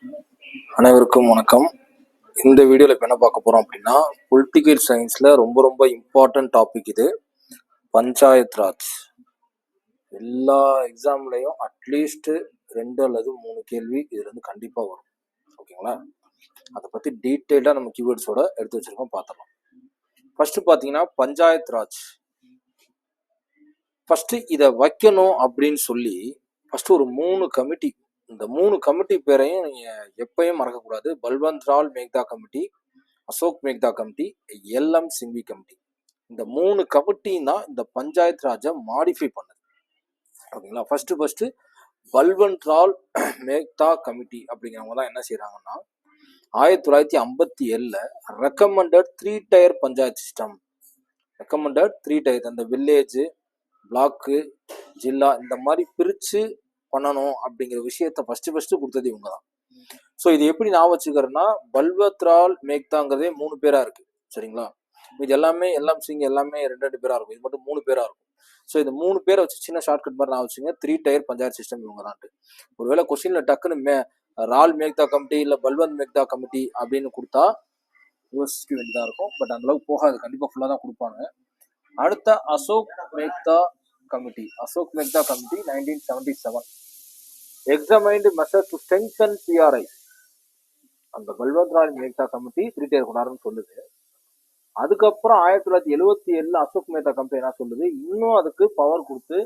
அனைவருக்கும் வணக்கம். இந்த வீடியோவில் இப்போ என்ன பார்க்க போகிறோம் அப்படின்னா, பொலிட்டிக்கல் சயின்ஸில் ரொம்ப ரொம்ப இம்பார்ட்டன்ட் டாபிக் இது. பஞ்சாயத் ராஜ். எல்லா எக்ஸாம்லேயும் அட்லீஸ்ட்டு 2 அல்லது 3 கேள்வி இதுலேருந்து கண்டிப்பாக வரும். ஓகேங்களா? அதை பற்றி டீட்டெயிலாக நம்ம கீவேர்ட்ஸோட எடுத்து வச்சுருக்கோம், பார்த்துடலாம். ஃபஸ்ட்டு பார்த்தீங்கன்னா பஞ்சாயத் ராஜ். ஃபஸ்ட்டு இதை வைக்கணும் அப்படின்னு சொல்லி ஃபஸ்ட்டு ஒரு 3 கமிட்டி, இந்த 3 கமிட்டி பேரையும் நீங்கள் எப்பயும் மறக்கக்கூடாது. பல்வந்த் ரால் மேக்தா committee, Ashok Mehta committee, LM Singhvi committee. இந்த 3 கமிட்டியும் தான் இந்த பஞ்சாயத் ராஜை மாடிஃபை பண்ணுது. ஓகேங்களா? ஃபர்ஸ்ட் பல்வந்த் ரால் மேக்தா கமிட்டி அப்படிங்கிறவங்க தான் என்ன செய்யறாங்கன்னா, 1957 recommended 3 tier panchayat system, recommended 3 tier, அந்த வில்லேஜ், பிளாக்கு, ஜில்லா இந்த மாதிரி பிரிச்சு பண்ணணும் அப்படிங்கிற விஷயத்த ஃபர்ஸ்ட் கொடுத்தது இவங்க தான். ஸோ இது எப்படி நான் வச்சுக்கிறேன்னா, பல்வந்த் ரால் மேக்தாங்கிறதே 3 பேரா இருக்கு. சரிங்களா? இது எல்லாமே எல்லாம் சிங் எல்லாமே 2 பேரா இருக்கும். இது மட்டும் 3 பேரா இருக்கும். ஸோ இந்த 3 பேரை வச்சு சின்ன ஷார்ட்கட் மாதிரி நான் வச்சுங்க, 3 டயர் பஞ்சாயத் சிஸ்டம் இவங்க தான். ஒருவேளை கொஸ்டின்ல டக்குன்னு ரால் மேக்தா கமிட்டி இல்லை பல்வந்த் மேக்தா கமிட்டி அப்படின்னு கொடுத்தா யோசிக்க வேண்டியதாக இருக்கும். பட் அந்த அளவுக்கு போகாது, கண்டிப்பாக ஃபுல்லாக தான் கொடுப்பாங்க. அடுத்த Ashok Mehta committee. Ashok Mehta committee 1977 examined measure to strengthen PRI. அந்த பல்வந்த் ரால் மேக்தா கமிட்டி 3 டயர் கொண்டாருன்னு சொல்லுது. அதுக்கப்புறம் 1977 அசோக் மேத்தா கமிட்டி என்ன சொல்லுது, இன்னும் அதுக்கு பவர் கொடுத்து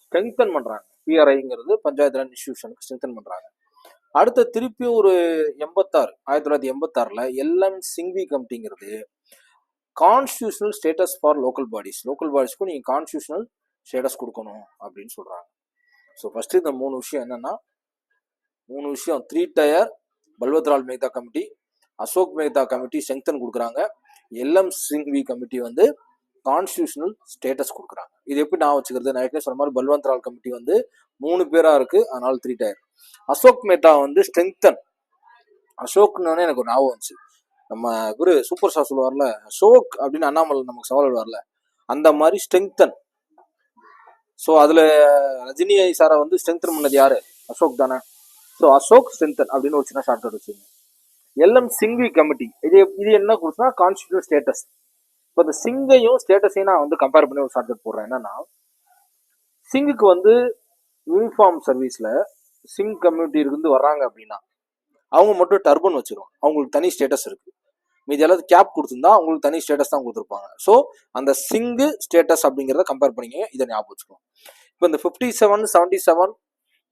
ஸ்ட்ரெங்தன் பண்றாங்க. பிஆர்ஐங்கிறது பஞ்சாயத்து ராஜ் இன்ஸ்டிடியூஷனுக்கு ஸ்ட்ரெங்தன் பண்றாங்க. அடுத்த திருப்பி ஒரு 1986 எல்எம் சிங்வி கமிட்டிங்கிறது constitutional status for local bodies. Local பாடிஸ்க்கும் நீங்க கான்ஸ்டியூஷனல் ஸ்டேட்டஸ் கொடுக்கணும் அப்படின்னு சொல்றாங்க. ஸோ ஃபர்ஸ்ட் இந்த 3 விஷயம் என்னன்னா, 3 விஷயம் 3 டயர் பல்வந்த் ரால் மேக்தா committee, Ashok Mehta committee strengthen கொடுக்குறாங்க, எல்எம் சிங்வி கமிட்டி வந்து கான்ஸ்டியூஷனல் ஸ்டேட்டஸ் கொடுக்குறாங்க. இது எப்படி நான் வச்சுக்கிறது, நான் ஏற்கனவே சொன்ன மாதிரி பல்வந்த் ரால் கமிட்டி வந்து 3 பேரா இருக்கு, அதனால 3 டயர். அசோக் மேத்தா வந்து ஸ்ட்ரெங்தன். அசோக்னு எனக்கு ஒரு ஞாபகம் வந்துச்சு, நம்ம குரு சூப்பர் ஸ்டார் சொல்லுவார்ல அசோக் அப்படின்னு, அண்ணாமலை நமக்கு சவால் விடுவார்ல, அந்த மாதிரி ஸ்ட்ரெங்தன். ஸோ அதுல ரஜினி சாரை வந்து ஸ்ட்ரெங்தன் பண்ணது யாரு, அசோக் தானே. ஸோ அசோக் ஸ்ட்ரெங்தன் அப்படின்னு ஒரு சின்ன ஷார்ட்கட் வச்சுங்க. எல்எம் சிங்வி கமிட்டி இது என்ன கொடுத்தா கான்ஸ்டியூஷனல் ஸ்டேட்டஸ். இப்போ இந்த சிங்கையும் ஸ்டேட்டஸையும் நான் வந்து கம்பேர் பண்ணி ஒரு ஷார்ட்கட் போடுறேன். என்னன்னா, சிங்குக்கு வந்து யூனிஃபார்ம் சர்வீஸ்ல சிங் கம்யூனிட்டி இருந்து வர்றாங்க அப்படின்னா அவங்க மட்டும் டர்பன் வச்சிருவாங்க, அவங்களுக்கு தனி ஸ்டேட்டஸ் இருக்கு. மீதி எல்லாவது கேப் கொடுத்துருந்தா அவங்களுக்கு தனி ஸ்டேட்டஸ் தான் கொடுத்துருப்பாங்க. ஸோ அந்த சிங்கு ஸ்டேட்டஸ் அப்படிங்கிறத கம்பேர் பண்ணிங்க, இதை ஞாபகம் வச்சுக்கணும். இப்போ இந்த 57, 77,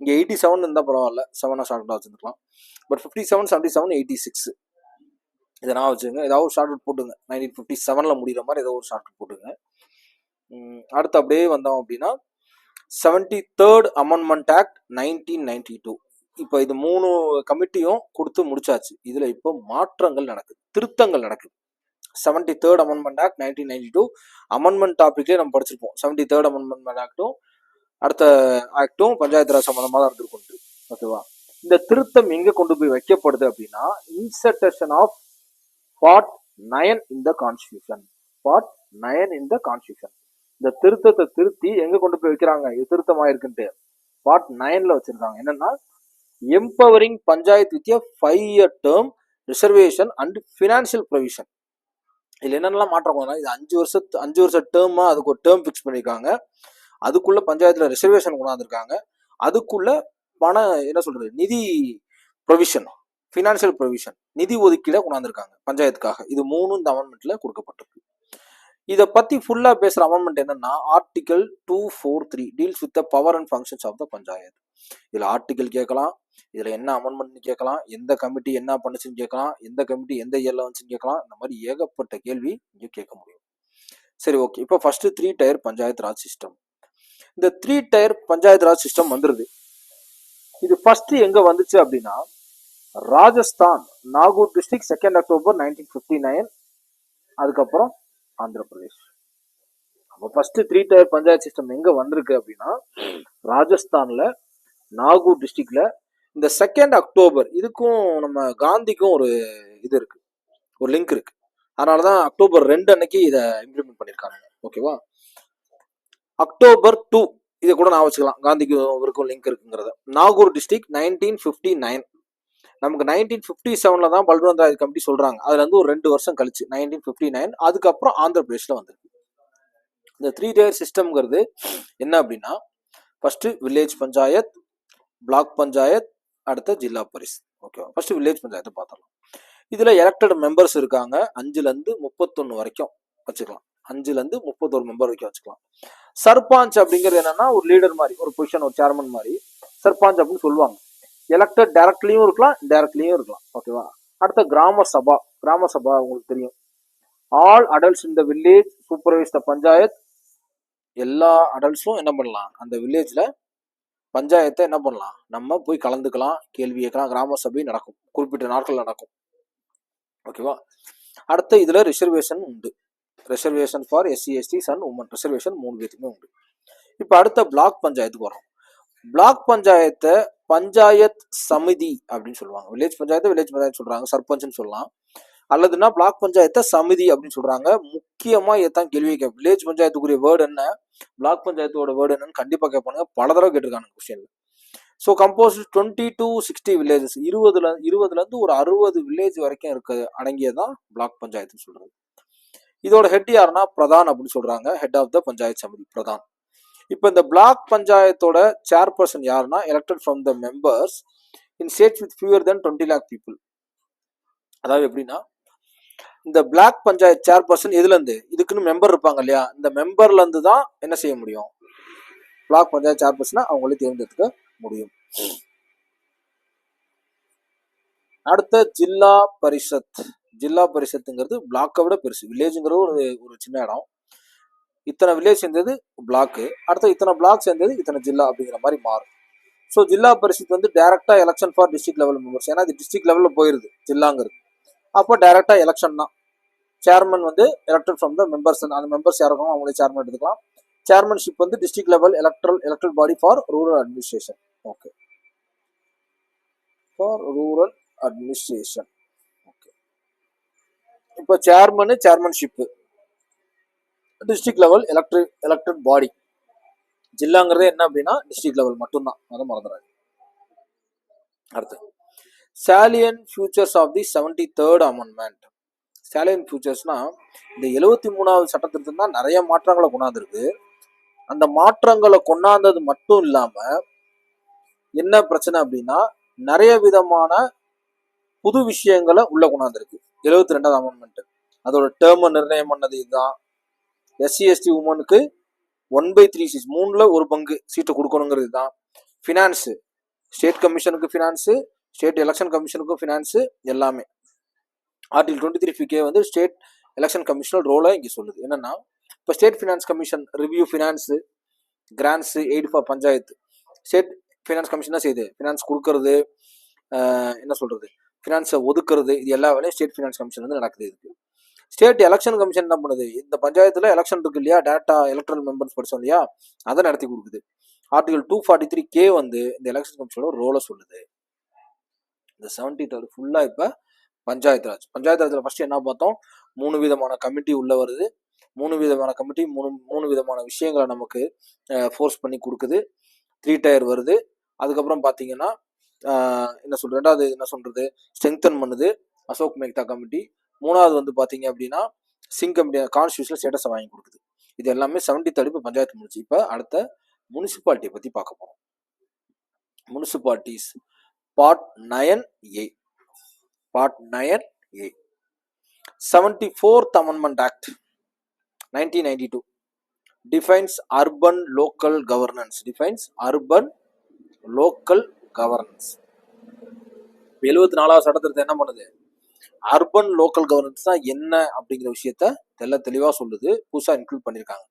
இங்கே 87 இருந்தால் பரவாயில்ல, 7 ஷார்ட்கட்டாக வச்சுருக்கலாம். பட் 57, 77, 86 இதை நான் வச்சுங்க. ஏதாவது ஒரு ஷார்ட்கட் போட்டுங்க, 1957 முடிகிற மாதிரி ஏதோ ஒரு ஷார்ட்கட் போட்டுங்க. அடுத்து அப்படியே வந்தோம் அப்படின்னா 73rd அமெண்ட்மெண்ட் ஆக்ட் 1992. இப்போ இது 3 கமிட்டியும் கொடுத்து முடிச்சாச்சு. இதுல இப்போ மாற்றங்கள் நடக்குது, திருத்தங்கள் நடக்குது. 73rd அமெண்ட்மெண்ட் ஆக்ட் 1992 அமெண்ட்மெண்ட் டாபிக்லேயே நம்ம படிச்சிருப்போம். 73rd அமெண்ட்மெண்ட் ஆக்டும் அடுத்த ஆக்டும் பஞ்சாயத்து ராஜ் சம்பந்தமாக தான் இருந்திருக்கும். ஓகேவா? இந்த திருத்தம் எங்க கொண்டு போய் வைக்கப்படுது அப்படின்னா, insertion of part 9 in the constitution. Part 9 in the constitution. இந்த திருத்தத்தை திருத்தி எங்க கொண்டு போய் வைக்கிறாங்க, இது திருத்தம் ஆயிருக்குன்ட்டு பார்ட் 9ல வச்சிருக்காங்க. என்னன்னா, empowering panchayat with a 5-year term reservation and financial provision. இதுல என்னென்னலாம் மாற்றம், இது 5 வருஷ டேர்மா அதுக்கு ஒரு டேர்ம் ஃபிக்ஸ் பண்ணியிருக்காங்க. அதுக்குள்ள பஞ்சாயத்துல ரிசர்வேஷன் கொண்டாந்துருக்காங்க. அதுக்குள்ள என்ன சொல்றது, நிதி ப்ரொவிஷன், ஃபினான்ஷியல் ப்ரொவிஷன், நிதி ஒதுக்கீட கொண்டாந்துருக்காங்க பஞ்சாயத்துக்காக. இது 3 இந்த அமெண்ட்மெண்ட்ல கொடுக்கப்பட்டிருக்கு. இதை பத்தி ஃபுல்லா பேசுற அமெண்ட்மெண்ட் என்னன்னா, article 243 deals with the power and functions of the panchayat. இதுல ஆர்டிகல் கேட்கலாம், இதுல என்ன அமெண்ட்மெண்ட் கேட்கலாம், எந்த கமிட்டி என்ன பண்ணுச்சுன்னு கேட்கலாம், எந்த கமிட்டி எந்த இயர்ல வந்துச்சுன்னு கேட்கலாம். இந்த மாதிரி ஏகப்பட்ட கேள்வி இங்க கேட்க முடியும். சரி, ஓகே. இப்போ first 3 tier panchayat raj system. இந்த 3 டயர் பஞ்சாயத் ராஜ் சிஸ்டம் வந்துருது. இது ஃபர்ஸ்ட் எங்க வந்துச்சு அப்படின்னா, ராஜஸ்தான், நாகூர் டிஸ்ட்ரிக்ட், 2 October 1959. அதுக்கப்புறம் ஆந்திர பிரதேஷ். அப்போ ஃபர்ஸ்ட் 3 டயர் பஞ்சாயத் சிஸ்டம் எங்க வந்திருக்கு அப்படின்னா, ராஜஸ்தான்ல, நாகூர் டிஸ்ட்ரிக்ட்ல. இந்த 2 October இதுக்கும் நம்ம காந்திக்கும் ஒரு இது இருக்கு, ஒரு லிங்க் இருக்கு. அதனாலதான் October 2 அன்னைக்கு இதை இம்ப்ளிமெண்ட் பண்ணிருக்காங்க. ஓகேவா? October 2 இதை கூட நான் வச்சுக்கலாம், காந்திக்கு இவருக்கும் லிங்க் இருக்குங்கிறத. நாகூர் டிஸ்ட்ரிக்ட் 1959. நமக்கு 1957 தான் பல்வந்த் ராய் கமிட்டி சொல்றாங்க. அதுல இருந்து ஒரு 2 வருஷம் கழிச்சு 1959 அதுக்கப்புறம் ஆந்திர பிரதேஷ்ல வந்திருக்கு. இந்த 3 tier சிஸ்டம்ங்கிறது என்ன அப்படின்னா, first village panchayat, block panchayat, அடுத்த ஜில்லா பரிஷத். ஓகேவா? ஃபர்ஸ்ட் வில்லேஜ் பஞ்சாயத்தை பார்த்தலாம். இதுல எலெக்டட் மெம்பர்ஸ் இருக்காங்க. 5ல இருந்து 31 வரைக்கும் வச்சுக்கலாம். 5ல இருந்து 31 மெம்பர் வரைக்கும் வச்சுக்கலாம். சர்பஞ்ச் அப்படிங்கிறது என்னன்னா ஒரு லீடர் மாதிரி, ஒரு பொசிஷன், ஒரு சேர்மன் மாதிரி சர்பஞ்ச் அப்படின்னு சொல்லுவாங்க. எலெக்டட் டைரக்ட்லியும் இருக்கலாம், டைரக்ட்லியும் இருக்கலாம். ஓகேவா? அடுத்த கிராம சபா. கிராம சபா உங்களுக்கு தெரியும். ஆல் அடல்ட்ஸ் இந்த வில்லேஜ் சூப்பர்வைஸ் த பஞ்சாயத். எல்லா அடல்ட்ஸும் என்ன பண்ணலாம், அந்த வில்லேஜ்ல பஞ்சாயத்தை என்ன பண்ணலாம், நம்ம போய் கலந்துக்கலாம், கேள்வி கேட்கலாம். கிராம சபை நடக்கும், குறிப்பிட்ட நாட்கள் நடக்கும். ஓகேவா? அடுத்த இதுல ரிசர்வேஷன் உண்டு. Reservation for SC STs and women reservation 3 பேருக்குமே உண்டு. இப்போ அடுத்த பிளாக் பஞ்சாயத்துக்கு வரோம். பிளாக் பஞ்சாயத்தை பஞ்சாயத் சமிதி அப்படின்னு சொல்லுவாங்க. வில்லேஜ் பஞ்சாயத்து வில்லேஜ் பஞ்சாயத்து சொல்றாங்க, சர்பஞ்ச்னு சொல்லலாம். அல்லதுன்னா பிளாக் பஞ்சாயத்தை சமிதி அப்படின்னு சொல்றாங்க. முக்கியமா இதான் கேள்வி கேட்க, வில்லேஜ் பஞ்சாயத்துக்குரிய வேர்டு என்ன, பிளாக் பஞ்சாயத்தோட வேர்டு என்னன்னு கண்டிப்பா கேட்பாங்க. பல தடவை கேட்டிருக்காங்க கொஸ்டின்ல. ஸோ கம்போஸ் 20 to 60 வில்லேஜஸ், 20ல இருந்து ஒரு 60 வில்லேஜ் வரைக்கும் இருக்க அடங்கியதான் பிளாக் பஞ்சாயத்துன்னு சொல்றது. இதோட ஹெட் யாருன்னா பிரதான் அப்படின்னு சொல்றாங்க. Head of the panchayat samiti pradhan. இப்போ இந்த பிளாக் பஞ்சாயத்தோட சேர்பர்சன் யாருன்னா elected from the members in states with fewer than 20 lakh people. அதாவது எப்படின்னா, இந்த பிளாக் பஞ்சாயத் சேர்பர்சன் எதுல இருந்து, இதுக்குன்னு மெம்பர் இருப்பாங்க இல்லையா, இந்த மெம்பர்ல இருந்து தான் என்ன செய்ய முடியும், பிளாக் பஞ்சாயத் சேர்பர்சனை அவங்களே தேர்ந்தெடுக்க முடியும். அடுத்த ஜில்லா பரிஷத். ஜில்லா பரிஷத்துங்கிறது பிளாக்கை விட பெருசு. வில்லேஜுங்கிறது ஒரு சின்ன இடம். இத்தனை வில்லேஜ் சேர்ந்தது பிளாக்கு, அடுத்த இத்தனை பிளாக் சேர்ந்தது இத்தனை ஜில்லா அப்படிங்கிற மாதிரி மாறும். ஸோ ஜில்லா பரிஷத் வந்து டைரக்டா election for district level members. ஏன்னா இது டிஸ்ட்ரிக்ட் லெவலில் போயிருது ஜில்லாங்கிறது. அப்போ டைரக்டா எலெக்ஷன் தான். சேர்மன் வந்து எலெக்டட் ஃப்ரம் த மெம்பர்ஸ், அந்த மெம்பர்ஸ் யாருக்கும் அவங்களே சேர்மன் எடுத்துக்கலாம். சேர்மன்ஷிப் வந்து district level electoral body for rural administration. Okay, for rural administration. Okay, இப்போ chairmanship district level elected body. ஜில்லாங்கிறது என்ன அப்படின்னா டிஸ்ட்ரிக்ட் லெவல் மட்டும்தான், அதை மறந்துடாது. அடுத்து salient features of the 73rd amendment. சாலியன் ஃபியூச்சர்ஸ்னா இந்த 73வது சட்டத்திருத்தம் தான் நிறைய மாற்றங்களை கொண்டாந்துருக்கு. அந்த மாற்றங்களை கொண்டாந்தது மட்டும் இல்லாம என்ன பிரச்சனை அப்படின்னா, நிறைய விதமான புது விஷயங்களை உள்ள கொண்டாந்துருக்கு 72வது அமெண்ட்மெண்ட். அதோட டேர்மை நிர்ணயம் பண்ணது இதுதான். எஸ்சி எஸ்டி உமனுக்கு 1/3 சீட்ஸ், 3ல் 1 பங்கு சீட்டை கொடுக்கணுங்கிறது தான். ஃபினான்ஸு, ஸ்டேட் கமிஷனுக்கு ஃபினான்ஸு, ஸ்டேட் எலெக்ஷன் கமிஷனுக்கும் ஃபினான்ஸு, எல்லாமே. ஆர்டிகல் 23 வந்து ஸ்டேட் எலெக்ஷன் கமிஷனல் ரோலை இங்கே சொல்லுது. என்னன்னா, இப்போ state finance commission review finance, grants, aid for panchayat. State finance commission தான் செய்யுது, ஃபினான்ஸ் கொடுக்கறது, என்ன சொல்றது, ஃபினான்ஸை ஒதுக்குறது, இது எல்லா வேலையும் ஸ்டேட் ஃபினான்ஸ் கமிஷன் வந்து நடக்குது. இதுக்கு ஸ்டேட் எலெக்ஷன் கமிஷன் என்ன பண்ணுது, இந்த பஞ்சாயத்துல எலெக்ஷன் இருக்கு இல்லையா, டேட்டா எலக்ட்ரல் மெம்பர்ஸ் படிச்சோம் இல்லையா, அதை நடத்தி கொடுக்குது. ஆர்டிகல் 243 வந்து இந்த எலெக்ஷன் கமிஷனோட ரோலை சொல்லுது. இந்த 73rd ஃபுல்லா இப்ப பஞ்சாயத்து ராஜ். பஞ்சாயத்து ராஜ்ல ஃபர்ஸ்ட் என்ன பார்த்தோம், 3 விதமான கமிட்டி உள்ள வருது. 3 விதமான கமிட்டி 3 விதமான விஷயங்களை நமக்கு ஃபோர்ஸ் பண்ணி கொடுக்குது. 3 tier வருது. அதுக்கப்புறம் பார்த்தீங்கன்னா என்ன சொல்றது, ரெண்டாவது என்ன சொல்றது, ஸ்ட்ரெங்தன் பண்ணுது அசோக் மேக்தா கமிட்டி. 3வது வந்து பார்த்தீங்க அப்படின்னா சிங் கமிட்டி கான்ஸ்டியூஷனல் ஸ்டேட்டஸை வாங்கி கொடுக்குது. இது எல்லாமே 73rd இப்போ பஞ்சாயத்து முடிச்சு. இப்போ அடுத்த முனிசிபாலிட்டியை பற்றி பார்க்க போகிறோம். Municipalities part 9A. Part 9A. 74th Amendment Act 1992 defines urban local governance. Defines urban local governance. 74வது சட்டத்திருத்தம் என்ன பண்ணுது, அர்பன் லோக்கல் கவர்னன்ஸ் தான் என்ன அப்படிங்கிற விஷயத்த தெளிவா சொல்லுது, புதுசா இன்க்ளூட் பண்ணிருக்காங்க.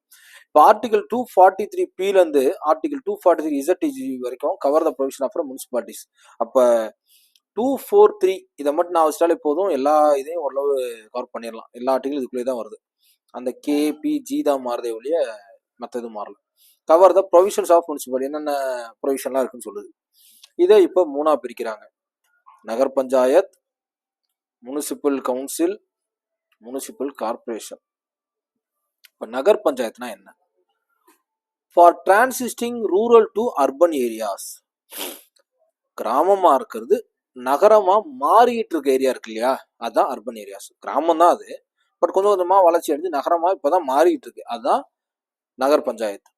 இப்போ ஆர்டிகல் 243P இருந்து ஆர்டிகல் 243Z வரைக்கும் cover the provision of municipalities. அப்ப 243 இதை மட்டும் நான் வச்சிட்டாலே போதும், எல்லா இதையும் ஓரளவு கவர் பண்ணிடலாம். எல்லா ஆர்டிகலும் இதுக்குள்ளே தான் வருது. அந்த KPG தான் மாறுதே ஒழிய மற்ற எதுவும் மாறல. Cover the provisions of municipality, என்னென்ன ப்ரொவிஷன்லாம் இருக்குன்னு சொல்லுது. இதை இப்போ 3ஆ பிரிக்கிறாங்க. Nagar panchayat, municipal council, municipal corporation. இப்போ நகர் பஞ்சாயத்னா என்ன, for transiting rural to urban areas. கிராமமா இருக்கிறது நகரமா மாறிட்டு இருக்க ஏரியா இருக்கு இல்லையா, அதுதான் அர்பன் ஏரியாஸ். கிராமம் தான் அது, பட் கொஞ்சம் கொஞ்சமா வளர்ச்சி அடைஞ்சு நகரமா இப்பதான் மாறிட்டு இருக்கு, அதுதான் நகர் பஞ்சாயத்து.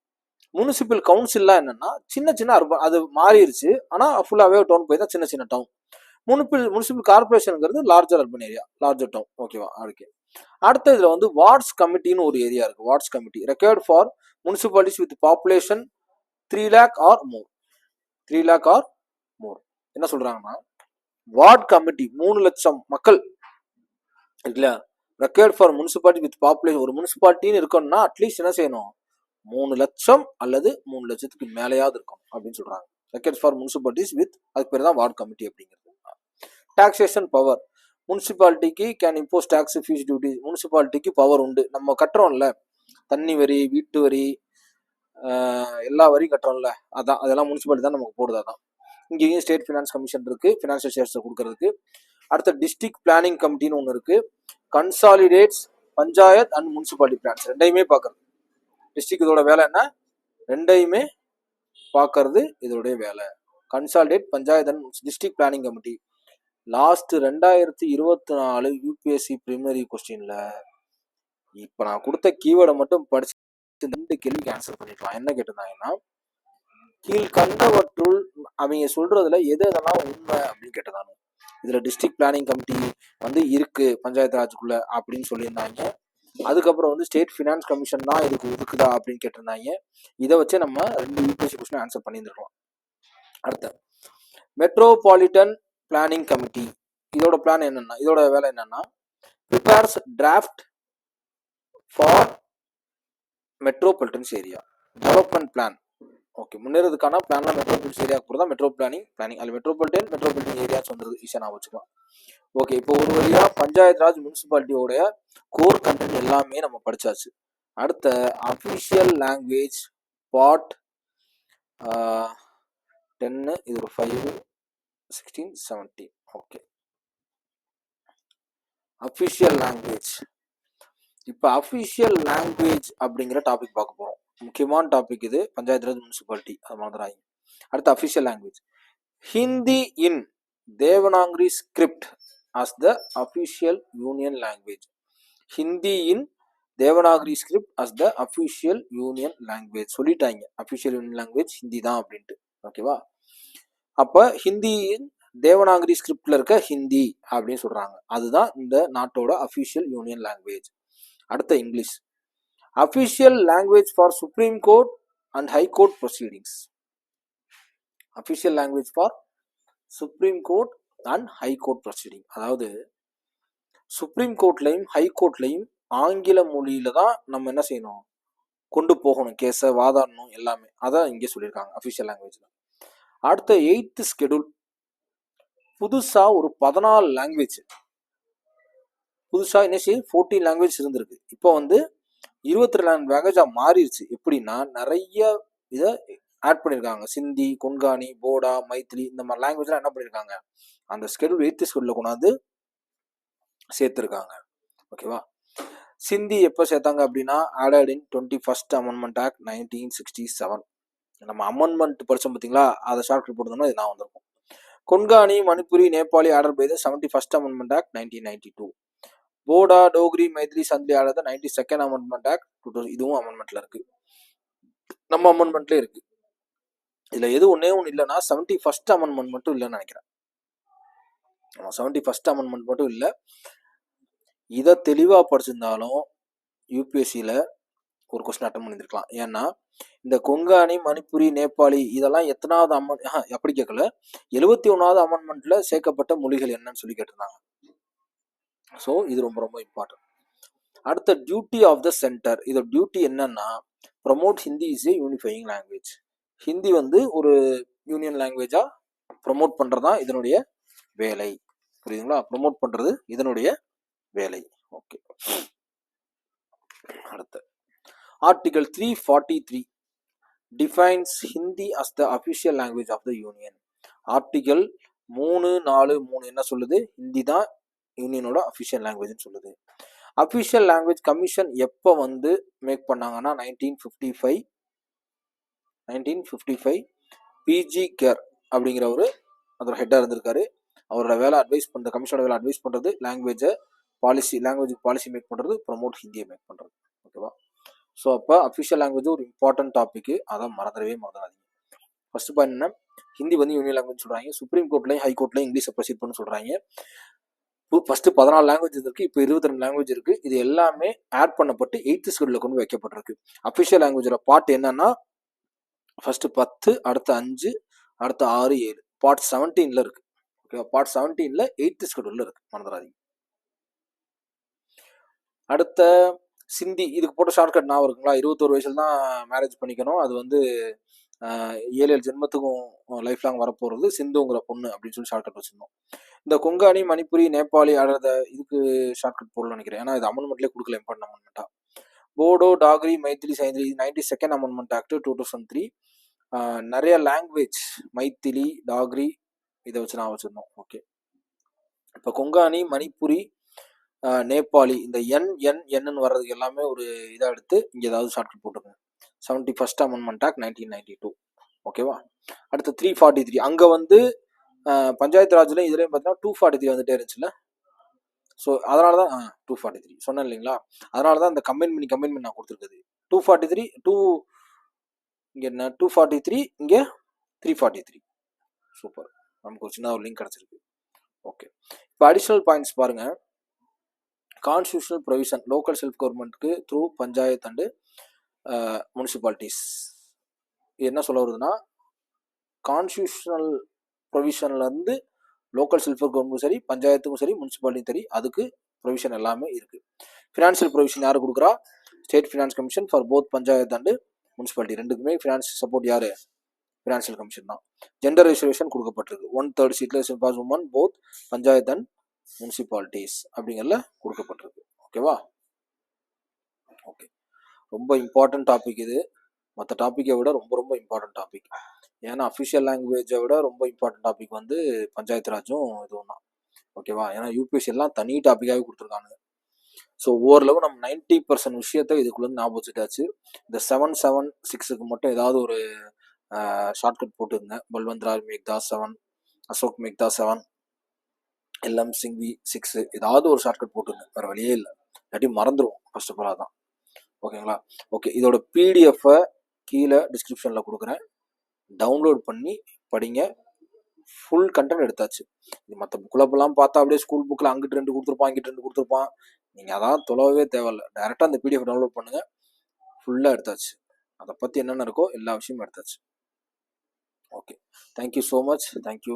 முனிசிபல் கவுன்சில்லாம் என்னன்னா சின்ன சின்ன அர்பன், அது மாறிடுச்சு, ஆனா ஃபுல்லாவே டவுன் போய் தான் சின்ன சின்ன டவுன். முனிசிபல் கார்பரேஷனுங்கிறது larger urban area, larger town. ஓகேவா? ஓகே. அடுத்த இதுல வந்து வார்ட்ஸ் கமிட்டின்னு ஒரு ஏரியா இருக்கு. Wards committee record for municipalities with population 3 lakh or more. 3 lakh or more. என்ன சொல்றாங்கன்னா, வார்ட் கமிட்டி 3 லட்சம் மக்கள் இருக்குல்ல, record for municipality with population, ஒரு முனிசிபாலிட்டின்னு இருக்கணும்னா அட்லீஸ்ட் என்ன செய்யணும், 3 லட்சம் அல்லது 3 லட்சத்துக்கு மேலேயாவது இருக்கும் அப்படின்னு சொல்றாங்க. ரெக்கார்ட் ஃபார் முனிசிபாலிட்டிஸ் வித், அதுக்கு பேர் தான் வார்ட் கமிட்டி அப்படிங்கிறது. டாக்ஸேஷன் பவர், முனிசிபாலிட்டிக்கு can impose tax fees duty. முனிசிபாலிட்டிக்கு பவர் உண்டு. நம்ம கட்டுறோம்ல தண்ணி வரி, வீட்டு வரி, எல்லா வரியும் கட்டுறோம்ல, அதான் அதெல்லாம் முனிசிபாலிட்டி தான் நமக்கு போடுது. அதான் இங்கேயும் ஸ்டேட் ஃபினான்ஸ் கமிஷன் இருக்கு, ஃபினான்ஷியல் ஷேர்ஸ் கொடுக்கறதுக்கு. அடுத்த டிஸ்ட்ரிக்ட் பிளானிங் கமிட்டின்னு ஒன்று இருக்கு, கன்சாலிடேட்ஸ் பஞ்சாயத் அண்ட் முனிசிபாலிட்டி பிளான்ஸ், ரெண்டையுமே பார்க்கறது. டிஸ்ட்ரிக்ட் இதோட வேலை என்ன, ரெண்டையுமே பார்க்கறது இதோடைய வேலை. Consolidate panchayat and district planning committee. Last 2024 UPSC preliminary கொஸ்டின்ல இப்ப நான் கொடுத்த கீவேர்டை மட்டும் படிச்சு 2 கேள்விக்கு ஆன்சர் பண்ணிடலாம். என்ன கேட்டிருந்தாங்கன்னா, கீழ்கண்டவற்றுள் அவங்க சொல்றதுல எது எதெல்லாம் உண்மை அப்படின்னு கேட்டதானு. இதுல டிஸ்ட்ரிக்ட் பிளானிங் கமிட்டி வந்து இருக்கு பஞ்சாயத்து ராஜுக்குள்ள அப்படின்னு சொல்லியிருந்தாங்க. அதுக்கப்புறம் வந்து ஸ்டேட் ஃபினான்ஸ் கமிஷன் தான் இதுக்கு ஒதுக்குதா அப்படின்னு கேட்டிருந்தாங்க. இதை வச்சு நம்ம 2 யூபிஎஸ்சி கொஸ்டின் ஆன்சர் பண்ணியிருந்துருக்கலாம். அடுத்த மெட்ரோபாலிட்டன் பிளானிங் கமிட்டி, இதோட பிளான் என்னன்னா, இதோட வேலை என்னன்னா, prepares draft for metropolitans area development plan. Okay, முன்னேறதுக்கான பிளான்லாம் மெட்ரோபாலிட்டன்ஸ் ஏரியா கூட தான் மெட்ரோ பிளானிங். அது மெட்ரோபாலிட்டன் ஏரியாஸ் வந்துருது, ஈஸியாக நான் வச்சுக்கலாம். ஓகே, இப்போ ஒரு வழியா பஞ்சாயத்து ராஜ் முனிசிபாலிட்டியோடைய கோர் கண்டென்ட் எல்லாமே நம்ம படிச்சாச்சு. அடுத்த அஃபிஷியல் லாங்குவேஜ் பார்ட் 10, இது ஒரு 5, 16, 17. Okay, official language. இப்போ அஃபிஷியல் லாங்குவேஜ் அப்படிங்கிற டாபிக் பார்க்க போகிறோம். முக்கியமான டாபிக் இது, பஞ்சாயத்து ராஜ் முனிசிபாலிட்டி, அது மாதிரி. அடுத்த official language, Hindi in Devanagari script as the official union language. Hindi in Devanagari script as the official union language சொல்லிட்டாங்க. அஃபிஷியல் யூனியன் லாங்குவேஜ் ஹிந்தி தான் அப்படின்ட்டு. ஓகேவா? அப்போ ஹிந்தியின் தேவனாகிரி ஸ்கிரிப்ட்ல இருக்க ஹிந்தி அப்படின்னு சொல்றாங்க, அதுதான் இந்த நாட்டோட அஃபிஷியல் யூனியன் லாங்குவேஜ். அடுத்த English, official language for supreme court and high court proceedings. Official language for supreme court and high court proceeding, அதாவது சுப்ரீம் கோர்ட்லையும் ஹை கோர்ட்லையும் ஆங்கில மொழியில தான் நம்ம என்ன செய்யணும், கொண்டு போகணும், கேஸை வாதாடணும், எல்லாமே. அதான் இங்கே சொல்லியிருக்காங்க அஃபிஷியல் லாங்குவேஜ்ல. அடுத்த 8th ஸ்கெடியூல், புதுசா ஒரு 14 லாங்குவேஜ், புதுசா என்ன 14 லாங்குவேஜ் இருந்திருக்கு, இப்போ வந்து 22 லாங்குவேஜா மாறிடுச்சு. எப்படின்னா நிறைய இதை ஆட் பண்ணியிருக்காங்க. சிந்தி, கொன்கானி, போடா, மைத்திலி, இந்த மாதிரி லாங்குவேஜ்லாம் என்ன பண்ணியிருக்காங்க, அந்த ஸ்கெடியூல் 8th ஸ்கெடியூல்ல கொண்டாந்து சேர்த்துருக்காங்க. ஓகேவா? சிந்தி எப்போ சேர்த்தாங்க அப்படின்னா, added in 21st amendment act 1967. நம்ம அமெண்ட்மெண்ட் படித்தோம் பார்த்தீங்களா, அதை ஷார்ட் போட்டோம்னா இது நான் வந்திருக்கும். Konkani, Manipuri, Nepali order by the 71st amendment act 1992. Bodo, Dogri, Maithili, சந்தி ஆர்டர் 92nd அமெண்ட்மெண்ட் ஆக்ட் 2000. இதுவும் அமெண்ட்மெண்ட்ல இருக்கு, நம்ம அமெண்ட்மெண்ட்லேயே இருக்கு. இதுல எது ஒன்னே ஒன்று இல்லைன்னா 71st அமெண்ட்மெண்ட் மட்டும் இல்லைன்னு நினைக்கிறேன். 71st அமெண்ட்மெண்ட் மட்டும் இல்லை. இதை தெளிவாக படிச்சிருந்தாலும் யூபிஎஸ்சியில் ஒரு கொஸ்டின் அட்டன் பண்ணியிருக்கலாம். ஏன்னா இந்த கொங்கானி, மணிப்புரி, நேபாளி இதெல்லாம் எத்தனாவது அப்படி கேட்கல, 71வது அமெண்ட்மெண்ட்ல சேர்க்கப்பட்ட மொழிகள் என்னன்னு சொல்லி கேட்டிருந்தாங்க. ஸோ இது ரொம்ப ரொம்ப இம்பார்ட்டன்ட். அடுத்த டியூட்டி ஆஃப் த சென்டர், இதோட டியூட்டி என்னன்னா, promote Hindi is a unifying language. Hindi வந்து ஒரு யூனியன் லாங்குவேஜா ப்ரமோட் பண்றதா இதனுடைய வேலை. புரியுதுங்களா? ப்ரமோட் பண்றது இதனுடைய வேலை. ஓகே, அடுத்து article 343 defines Hindi as the official language of the union. Article 343 என்ன சொல்லுது, ஹிந்தி தான் யூனியனோட அஃபிஷியல் லாங்குவேஜ்னு சொல்லுது. அஃபிஷியல் லாங்குவேஜ் கமிஷன் எப்போ வந்து மேக் பண்ணாங்கன்னா 1955 பிஜி கேர் அப்படிங்கிறவரு அதோட ஹெட்டாக இருந்திருக்காரு. அவரோட வேலை அட்வைஸ் பண்ணுறது, கமிஷனோட வேலை அட்வைஸ் பண்ணுறது, லாங்குவேஜுக்கு பாலிசி மேக் பண்ணுறது, ப்ரொமோட் ஹிந்தியை மேக் பண்ணுறது. ஓகேவா? ஸோ அப்போ அஃபிஷியல் லாங்குவேஜ் ஒரு இம்பார்ட்டன்ட் டாப்பிக்கு, அதான் மறந்துடாதீங்க. ஃபர்ஸ்ட் பாயிண்ட் என்ன, ஹிந்தி வந்து யூனியன் லாங்குவேஜ் சொல்கிறாங்க. சுப்ரீம் கோர்ட்லையும் ஹை கோர்ட்லையும் இங்கிலீஷை ப்ரொசீட் பண்ண சொல்கிறாங்க. ஃபர்ஸ்ட் 14 லாங்குவேஜ் இருக்கு, இப்போ 22 லாங்குவேஜ் இருக்கு. இது எல்லாமே ஆட் பண்ணப்பட்டு 8th ஷெட்யூல்ல கொண்டு வைக்கப்பட்டிருக்கு. அஃபிஷியல் லாங்குவேஜோட பார்ட் என்னன்னா ஃபர்ஸ்ட் 10, அடுத்த 5, அடுத்த 6, 7, பார்ட் 17ல இருக்கு. ஓகேவா? பார்ட் 17ல 8th ஷெட்யூல்ல இருக்கு, மறந்துடாதீங்க. அடுத்த சிந்தி, இதுக்கு போட்ட ஷார்ட்கட் நான் இருக்குங்களா, 21 வயசுல தான் மேரேஜ் பண்ணிக்கணும், அது வந்து 7 ஜென்மத்துக்கும் லைஃப் லாங் வரப்போகிறது, சிந்துங்கிற பொண்ணு அப்படின்னு சொல்லி ஷார்ட்கட் வச்சிருந்தோம். இந்த கொங்கானி, மணிப்புரி, நேபாளி இதுக்கு ஷார்ட்கட் போடணும்னு நினைக்கிறேன், ஏன்னா இது அமெண்ட்மெண்ட்லேயே கொடுக்கல, இம்பார்ட்டன் அமெண்ட்மெண்ட்டா. Bodo, Dogri, Maithili, Santhali, 92nd amendment act 2003. நிறைய லாங்குவேஜ், மைத்திலி, டாக்ரி, இதை வச்சு நான் வச்சிருந்தோம். ஓகே, இப்போ கொங்கானி, மணிப்புரி, நேபாளி, இந்த என்னு வர்றதுக்கு எல்லாமே ஒரு இதாக எடுத்து இங்கே ஏதாவது ஷார்ட்கட் போட்டுருங்க. 71st amendment act 1992. ஓகேவா? அடுத்து 343, அங்கே வந்து பஞ்சாயத்து ராஜ்லையும் இதுலையும் பார்த்தீங்கன்னா 243 வந்துட்டே இருந்துச்சுல்ல. ஸோ அதனால தான் 243 சொன்னேன் இல்லைங்களா, அதனால தான் இந்த கம்பைன் நான் கொடுத்துருக்குது. 243 இங்கே என்ன 243, இங்கே 343. சூப்பர், நமக்கு ஒரு சின்ன ஒரு லிங்க் கிடச்சிருக்கு. ஓகே, இப்போ அடிஷ்னல் பாயிண்ட்ஸ் பாருங்க. கான்ஸ்டியூஷனல் ப்ரொவிஷன் லோக்கல் செல்ஃப் கவர்மெண்ட்டுக்கு த்ரூ பஞ்சாயத்து அண்டு முனிசிபாலிட்டிஸ். என்ன சொல்ல வருதுன்னா, கான்ஸ்டியூஷனல் ப்ரொவிஷன்லேருந்து லோக்கல் செல்ஃப் கவர்மெண்ட்டும் சரி, பஞ்சாயத்துக்கும் சரி, முனிசிபாலிட்டியும் சரி, அதுக்கு ப்ரொவிஷன் எல்லாமே இருக்குது. ஃபினான்ஷியல் ப்ரொவிஷன் யார் கொடுக்குறா? State finance commission for both panchayat and municipality, ரெண்டுக்குமே ஃபினான்ஸ் சப்போர்ட் யார்? ஃபினான்ஷியல் கமிஷன் தான். ஜெண்டர் ரிசர்வேஷன் கொடுக்கப்பட்டிருக்கு. 1/3 சீட்ல for women both panchayat and municipalities அப்படிங்கிறதுல கொடுக்கப்பட்டிருக்கு. ஓகேவா? ஓகே, ரொம்ப இம்பார்ட்டன்ட் டாபிக் இது. மற்ற டாப்பிக்கை விட ரொம்ப ரொம்ப இம்பார்ட்டன்ட் டாபிக். ஏன்னா அஃபிஷியல் லாங்குவேஜை விட ரொம்ப இம்பார்ட்டன்ட் டாபிக் வந்து பஞ்சாயத்து ராஜும் இதுவும் தான். ஓகேவா? ஏன்னா யூபிஎஸ்சி எல்லாம் தனி டாப்பிக்காகவே கொடுத்துருக்காங்க. ஸோ ஓரளவு நம்ம 90% விஷயத்த இதுக்குள்ளே ஞாபகம் வச்சுட்டாச்சு. இந்த 776க்கு மட்டும் ஏதாவது ஒரு ஷார்ட்கட் போட்டுருங்க. பல்வந்த் ராய் மேக்தா 7, அசோக் மேக்தா 7, எல்எம் சிங்வி 6, ஏதாவது ஒரு ஷார்ட்கட் போட்டுருங்க, வேறு வழியே இல்லை, இல்லாட்டி மறந்துடுவோம் ஃபர்ஸ்ட் ஆஃப் ஆல். அதான் ஓகேங்களா? ஓகே, இதோட பிடிஎஃப்பை கீழே டிஸ்கிரிப்ஷனில் கொடுக்குறேன், டவுன்லோட் பண்ணி படிங்க. ஃபுல் கண்டென்ட் எடுத்தாச்சு. இது மற்ற புக்கில் பார்த்தா அப்படியே ஸ்கூல் புக்கில் அங்கிட்டு 2 கொடுத்துருப்பான், இங்கிட்டு 2 கொடுத்துருப்பான். நீங்கள் அதான் தொலைவே தேவையில்லை, டேரெக்டாக அந்த பிடிஎஃப் டவுன்லோட் பண்ணுங்கள். ஃபுல்லாக எடுத்தாச்சு, அதை பற்றி என்னென்ன இருக்கோ எல்லா விஷயமும் எடுத்தாச்சு. Okay, thank you so much, thank you.